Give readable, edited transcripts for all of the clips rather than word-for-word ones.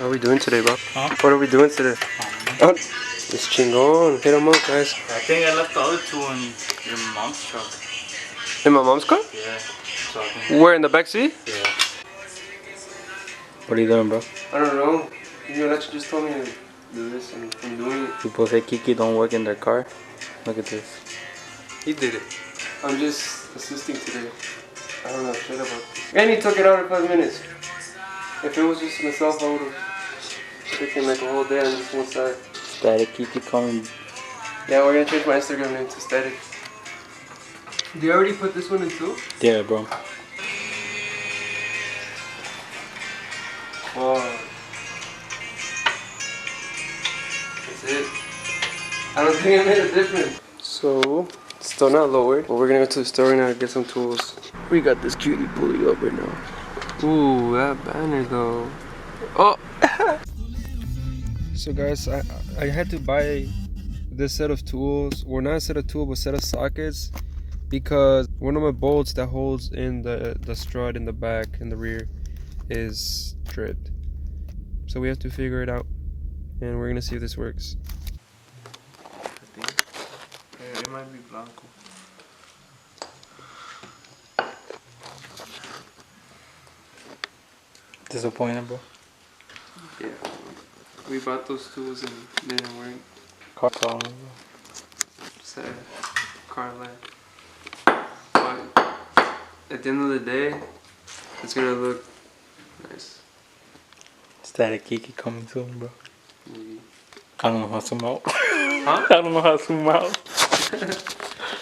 What are we doing today, bro? Huh? What are we doing today? Oh, it's chingon. Hit them up, guys. I think I left the other two in your mom's truck. In my mom's car? Yeah. So Where, in the back seat? yeah. What are you doing, bro? I don't know. You actually just told me to do this and I'm doing it. People say Kiki don't work in their car. Look at this. He did it. I'm just assisting today. I don't know shit about this. And he took it out in 5 minutes. If it was just myself, I would have taken like a whole day on just one side. Static Kiki coming. Yeah, we're gonna change my Instagram name to Static. Did you already put this one in too? Yeah, bro. Oh. That's it. I don't think I made a difference. So, it's still not lowered, but we're gonna go to the store now to get some tools. We got this cutie pulley up right now. Ooh, that banner though. Oh! So guys, I had to buy this set of tools, or not a set of tools, but set of sockets, because one of my bolts that holds in the strut in the back and the rear is stripped. So we have to figure it out, and we're gonna see if this works. I think it might be blanco. Disappointed, bro. Yeah, we bought those tools and they didn't work. Car problem, bro. Sad. Car lag. But at the end of the day, it's gonna look nice. Static Kiki coming soon, bro. Maybe. I don't know how to zoom out. Huh? I don't know how to zoom out.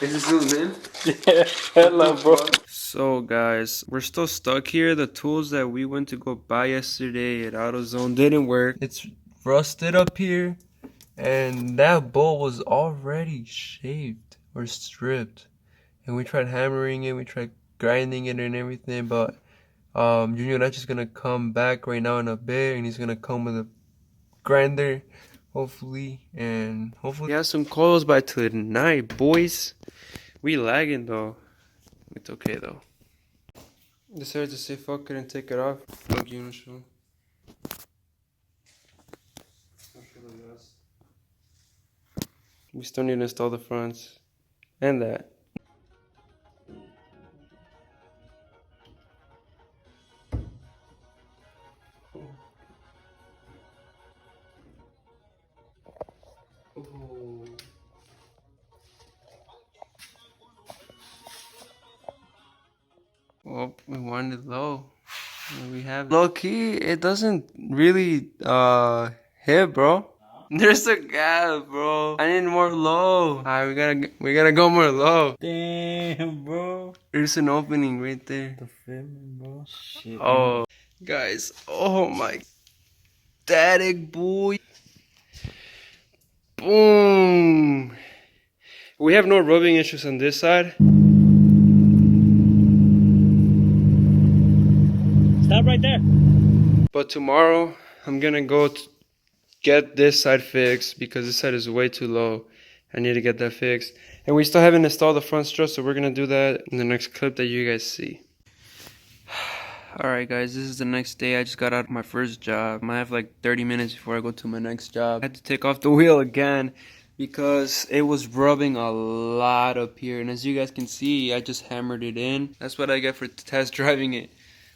Is it zoomed in? Yeah, hello, bro. So guys, we're still stuck here. The tools that we went to go buy yesterday at AutoZone didn't work. It's rusted up here, and that bolt was already shaved or stripped. And we tried hammering it, we tried grinding it and everything, but Junior Nacho is gonna come back right now in a bit, and he's gonna come with a grinder, hopefully, and hopefully we have some coils by tonight, boys. We lagging though. It's okay though. Decided to say fuck it and take it off. Fuck you, Michelle. We still need to install the fronts and that. Oh. Well, we wanted low. We have low key. It doesn't really hit, bro. There's a gap, bro. I need more low. Alright, we gotta go more low. Damn, bro. There's an opening right there. The film, bro. Shit. Oh, guys. Oh my. Static, boy. Boom. We have no rubbing issues on this side. Stop right there. But tomorrow, I'm gonna go get this side fixed because this side is way too low. I need to get that fixed. And we still haven't installed the front strut, so we're gonna do that in the next clip that you guys see. Alright guys, this is the next day. I just got out of my first job. I have like 30 minutes before I go to my next job. I had to take off the wheel again because it was rubbing a lot up here. And as you guys can see, I just hammered it in. That's what I get for test driving it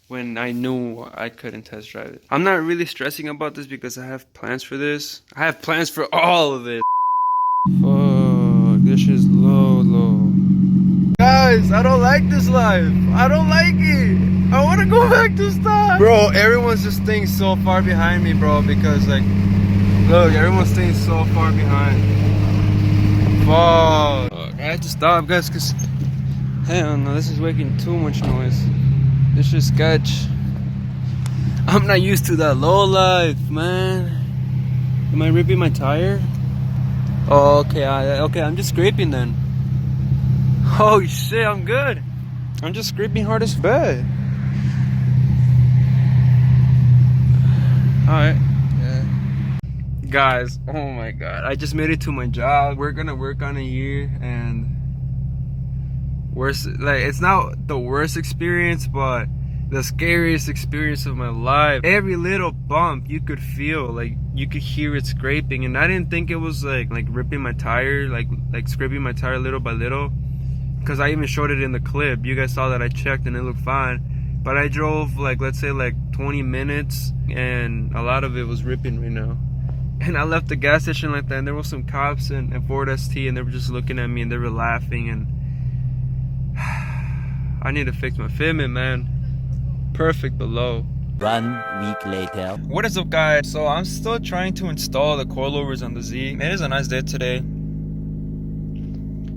when I knew I couldn't test drive it. I'm not really stressing about this because I have plans for this. I have plans for all of this. Fuck, this is low. Guys, I don't like this life. I don't like it. I want to go back to stop. Bro, everyone's just staying so far behind me, bro, because like, look, everyone's staying so far behind. Fuck. I had to stop, guys, because, hell no, this is making too much noise. This is sketch. I'm not used to that low life, man. Am I ripping my tire? Oh, okay, okay, I'm just scraping then. Oh shit, I'm good. I'm just scraping hard as bad. Alright. Yeah. Guys, oh my god. I just made it to my job. We're gonna work on a year, and it's not the worst experience, but the scariest experience of my life. Every little bump you could feel, like you could hear it scraping, and I didn't think it was like ripping my tire, like scraping my tire little by little, because I even showed it in the clip. You guys saw that I checked and it looked fine, but I drove like, let's say like 20 minutes and a lot of it was ripping right now. And I left the gas station like that, and there was some cops and Ford ST, and they were just looking at me and they were laughing, and I need to fix my fitment, man. Perfect below. 1 week later. What is up, guys? So I'm still trying to install the coilovers on the Z. It is a nice day today.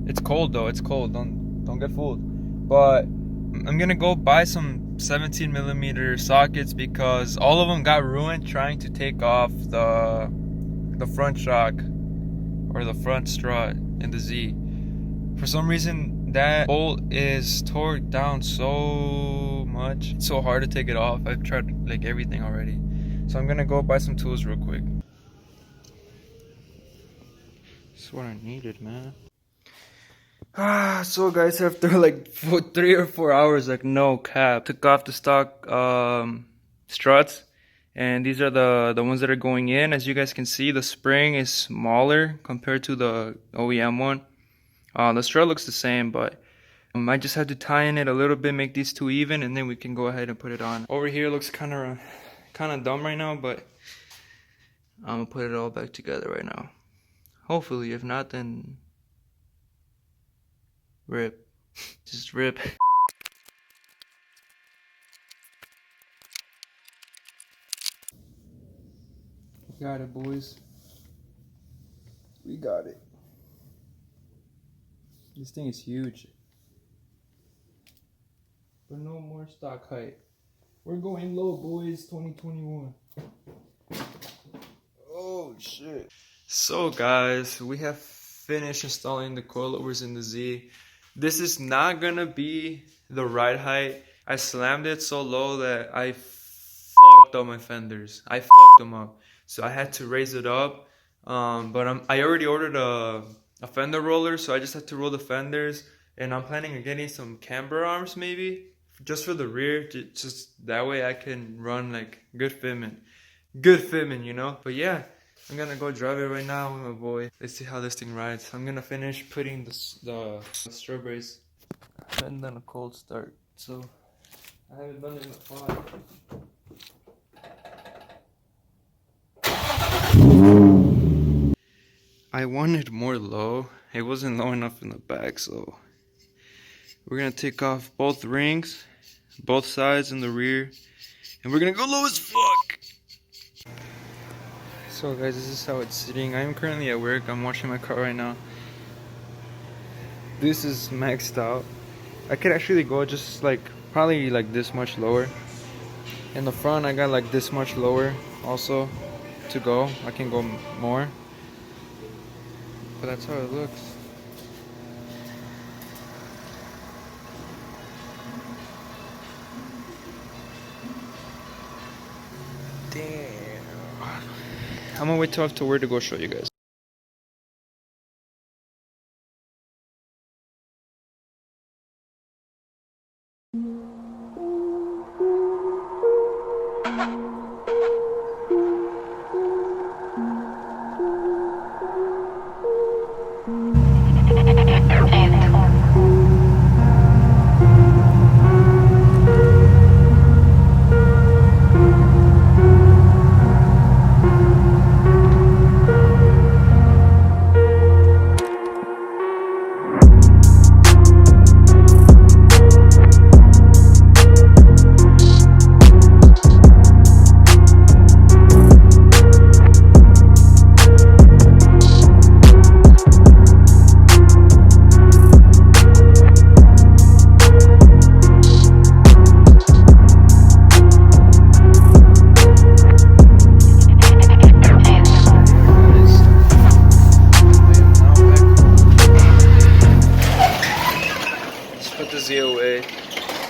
It's cold though, it's cold. Don't get fooled. But I'm gonna go buy some 17mm sockets because all of them got ruined trying to take off the front shock or the front strut in the Z. For some reason that bolt is torqued down so much. It's so hard to take it off. I've tried like everything already. So I'm gonna go buy some tools real quick. That's what I needed, man. So guys, after like 3 or 4 hours, like no cap, took off the stock struts, and these are the ones that are going in. As you guys can see, the spring is smaller compared to the OEM one. The strut looks the same, but I just had to tie in it a little bit, make these two even, and then we can go ahead and put it on. Over here looks kind of dumb right now, but I'm gonna put it all back together right now. Hopefully, if not, then rip. Just rip. Got it, boys. We got it. This thing is huge. But no more stock height. We're going low, boys. 2021. Oh shit. So guys, we have finished installing the coilovers in the Z. This is not gonna be the right height. I slammed it so low that I fucked up my fenders. I fucked them up. So I had to raise it up. But I already ordered a fender roller, so I just had to roll the fenders. And I'm planning on getting some camber arms maybe, just for the rear, just that way I can run like good fitment, you know. But yeah, I'm gonna go drive it right now with my boy. Let's see how this thing rides. I'm gonna finish putting the strawberries. I haven't done a cold start, so I haven't done it in a while. I wanted more low. It wasn't low enough in the back, so we're gonna take off both rings, both sides and the rear, and we're gonna go low as fuck. So guys, this is how it's sitting. I am currently at work. I'm washing my car right now. This is maxed out. I could actually go just like probably like this much lower. In the front I got like this much lower also to go. I can go more, but that's how it looks. Damn. I'm gonna wait till after work to go show you guys.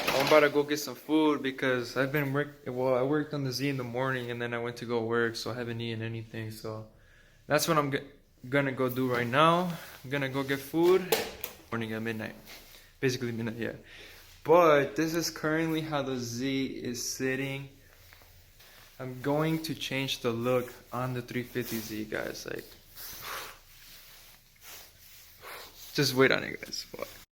I'm about to go get some food because I worked on the Z in the morning and then I went to go work, so I haven't eaten anything. So that's what I'm gonna go do right now. I'm gonna go get food. Morning at midnight, basically midnight, yeah. But this is currently how the Z is sitting. I'm going to change the look on the 350Z, guys. Like, just wait on it, guys. Fuck.